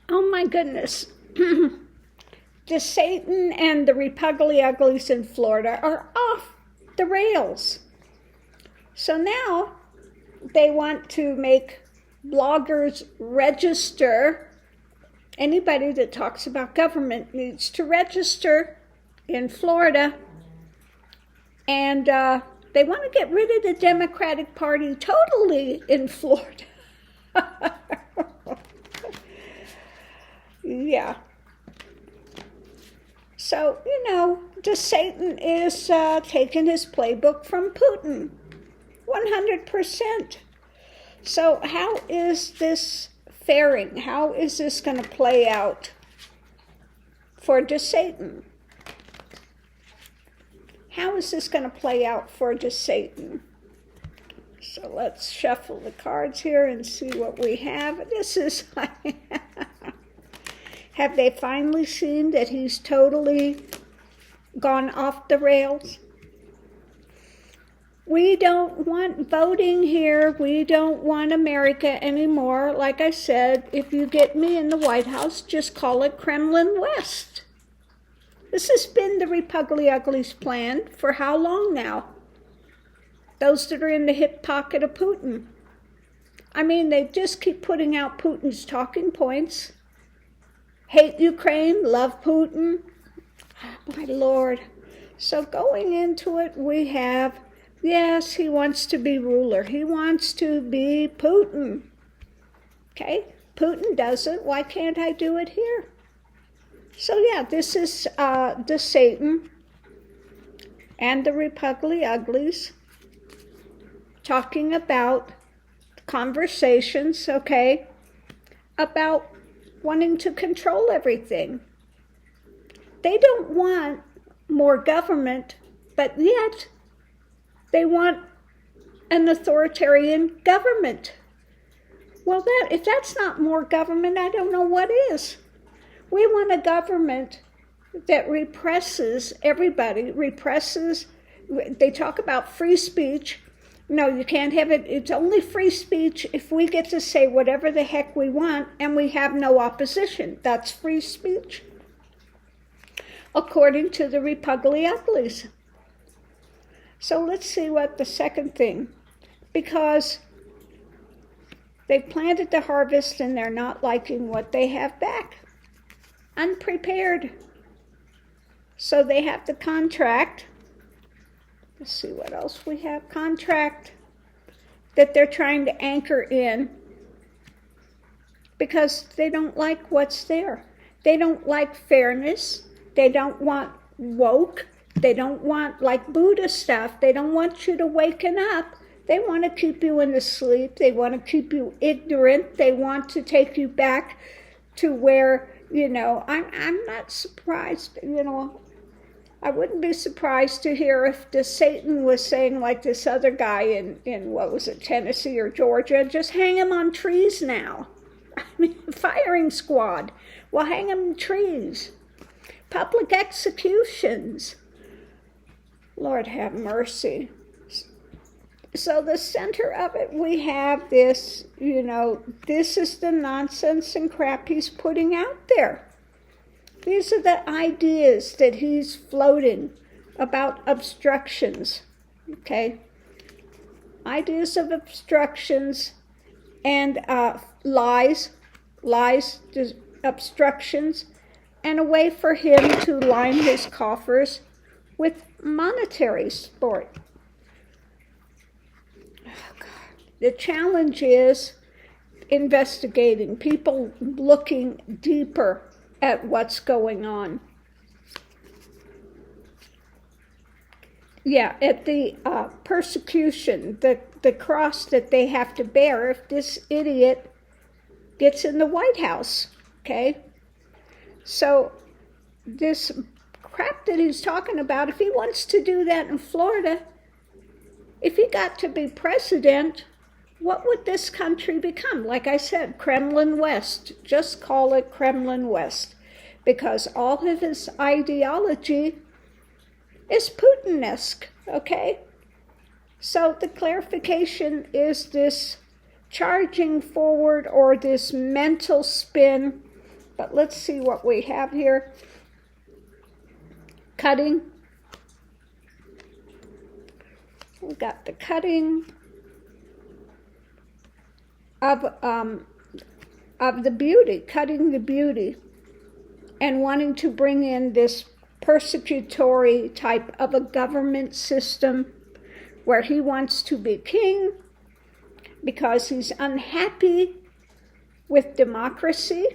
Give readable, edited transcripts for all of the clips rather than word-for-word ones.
Oh my goodness. Desatan and the Repugly Uglies in Florida are off the rails. So now they want to make bloggers register. Anybody that talks about government needs to register in Florida. And they want to get rid of the Democratic Party totally in Florida. Yeah. So, Desatan is taking his playbook from Putin, 100%. So how is this faring? How is this going to play out for Desatan? How is this going to play out for Desatan? So let's shuffle the cards here and see what we have. This is... Have they finally seen that he's totally gone off the rails? We don't want voting here. We don't want America anymore. Like I said, if you get me in the White House, just call it Kremlin West. This has been the Repugly Uglies plan for how long now? Those that are in the hip pocket of Putin. I mean, they just keep putting out Putin's talking points. Hate Ukraine, love Putin. Oh, my Lord. So going into it, we have, yes, he wants to be ruler. He wants to be Putin. Okay? Putin does it. Why can't I do it here? So yeah, this is Desatan and the Repugly Uglies talking about conversations, okay, about wanting to control everything. They don't want more government, but yet they want an authoritarian government. Well, if that's not more government, I don't know what is. We want a government that represses everybody, they talk about free speech. No, you can't have it. It's only free speech if we get to say whatever the heck we want and we have no opposition. That's free speech, according to the Repugly Uglies. So let's see what the second thing, because they planted the harvest and they're not liking what they have back. Unprepared. So they have the contract. Let's see what else we have. Contract that they're trying to anchor in because they don't like what's there. They don't like fairness. They don't want woke. They don't want like Buddha stuff. They don't want you to waken up. They want to keep you in the sleep. They want to keep you ignorant. They want to take you back to where, I'm not surprised, I wouldn't be surprised to hear if Desatan was saying like this other guy in what was it, Tennessee or Georgia, just hang him on trees now. I mean, firing squad. Well, hang him in trees. Public executions. Lord have mercy. So the center of it, we have this, this is the nonsense and crap he's putting out there. These are the ideas that he's floating about obstructions, okay? Ideas of obstructions and lies, obstructions, and a way for him to line his coffers with monetary support. Oh, God. The challenge is investigating, people looking deeper at what's going on. Yeah, at the persecution, the cross that they have to bear if this idiot gets in the White House, okay? So this crap that he's talking about, if he wants to do that in Florida, if he got to be president, what would this country become? Like I said, Kremlin West. Just call it Kremlin West. Because all of his ideology is Putin-esque, okay? So the clarification is this charging forward or this mental spin But let's see what we have here. Cutting. We got the cutting of the beauty, cutting the beauty, and wanting to bring in this persecutory type of a government system where he wants to be king because he's unhappy with democracy,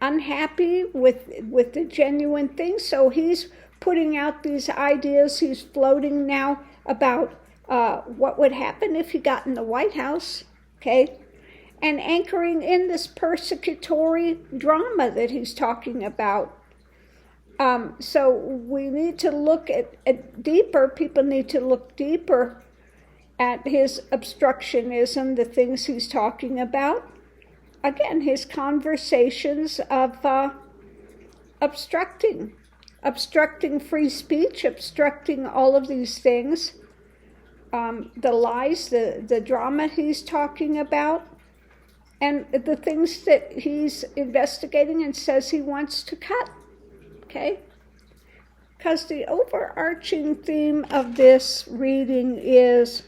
unhappy with the genuine thing. So he's putting out these ideas. He's floating now about what would happen if he got in the White House, okay? And anchoring in this persecutory drama that he's talking about. So we need to look at deeper, people need to look deeper at his obstructionism, the things he's talking about. Again, his conversations of obstructing free speech, obstructing all of these things, the lies, the drama he's talking about, and the things that he's investigating and says he wants to cut, okay? Because the overarching theme of this reading is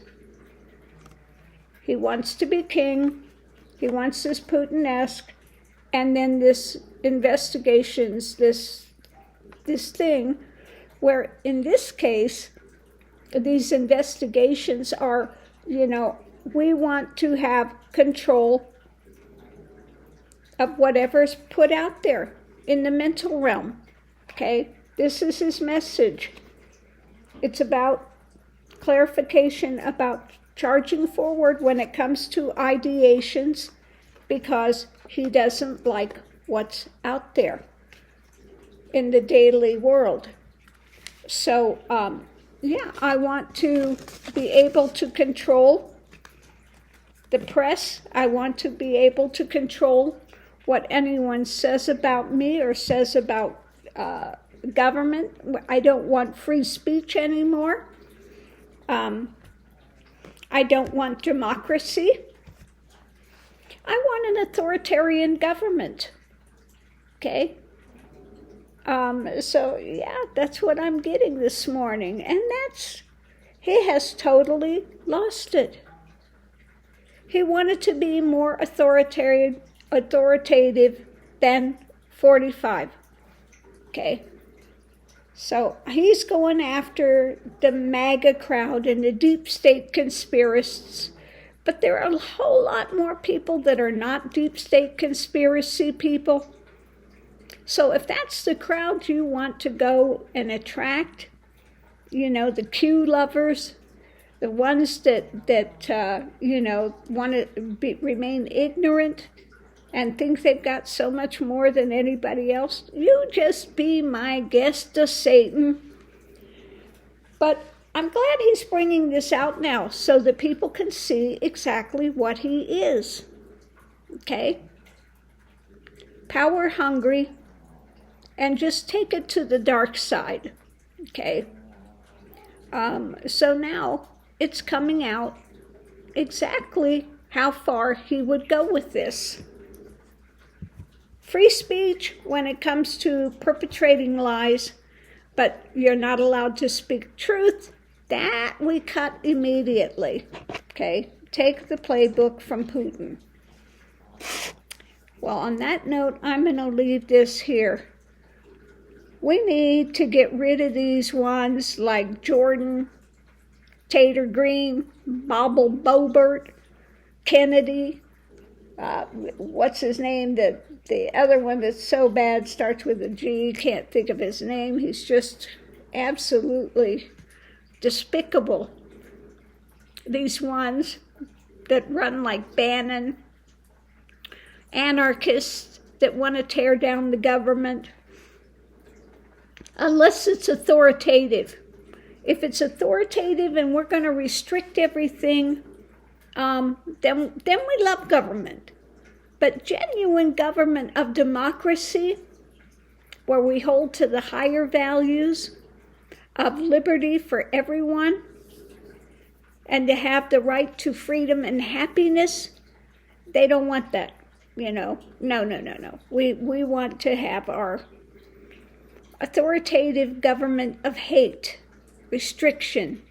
he wants to be king, he wants this Putin-esque, and then this investigations, this thing, where in this case, these investigations are, we want to have control of whatever's put out there in the mental realm, okay? This is his message. It's about clarification, about charging forward when it comes to ideations, because he doesn't like what's out there in the daily world. So, I want to be able to control the press. I want to be able to control what anyone says about me or says about government. I don't want free speech anymore. I don't want democracy. I want an authoritarian government. Okay? That's what I'm getting this morning. And he has totally lost it. He wanted to be more authoritative than 45. Okay? So he's going after the MAGA crowd and the deep state conspiracists. But there are a whole lot more people that are not deep state conspiracy people. So if that's the crowd you want to go and attract, the Q lovers, the ones that want to remain ignorant and think they've got so much more than anybody else, you just be my guest to Satan. But I'm glad he's bringing this out now so that people can see exactly what he is. Okay? Power hungry, and just take it to the dark side. Okay? So now it's coming out exactly how far he would go with this. Free speech when it comes to perpetrating lies, but you're not allowed to speak truth. That we cut immediately. Okay? Take the playbook from Putin. Well, on that note, I'm going to leave this here. We need to get rid of these ones like Jordan, Tater Green, Bobble Bobert, Kennedy, what's his name? The other one that's so bad starts with a G, can't think of his name. He's just absolutely despicable. These ones that run like Bannon, anarchists that want to tear down the government, unless it's authoritative. If it's authoritative and we're going to restrict everything, then we love government. But genuine government of democracy, where we hold to the higher values of liberty for everyone, and to have the right to freedom and happiness, they don't want that. No. We want to have our authoritative government of hate, restriction,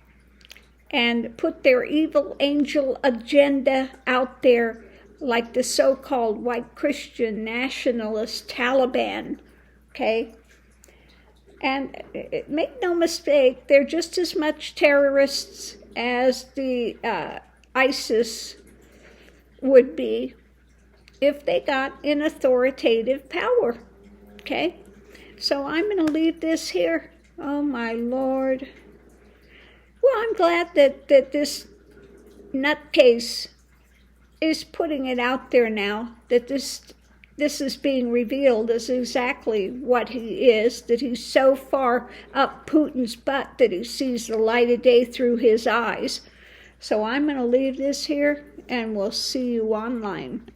and put their evil angel agenda out there like the so-called white Christian nationalist Taliban, okay? And make no mistake, they're just as much terrorists as the ISIS would be if they got in authoritative power, okay? So I'm going to leave this here. Oh, my Lord. Well, I'm glad that this nutcase is putting it out there now, that this is being revealed as exactly what he is, that he's so far up Putin's butt that he sees the light of day through his eyes. So I'm going to leave this here, and we'll see you online.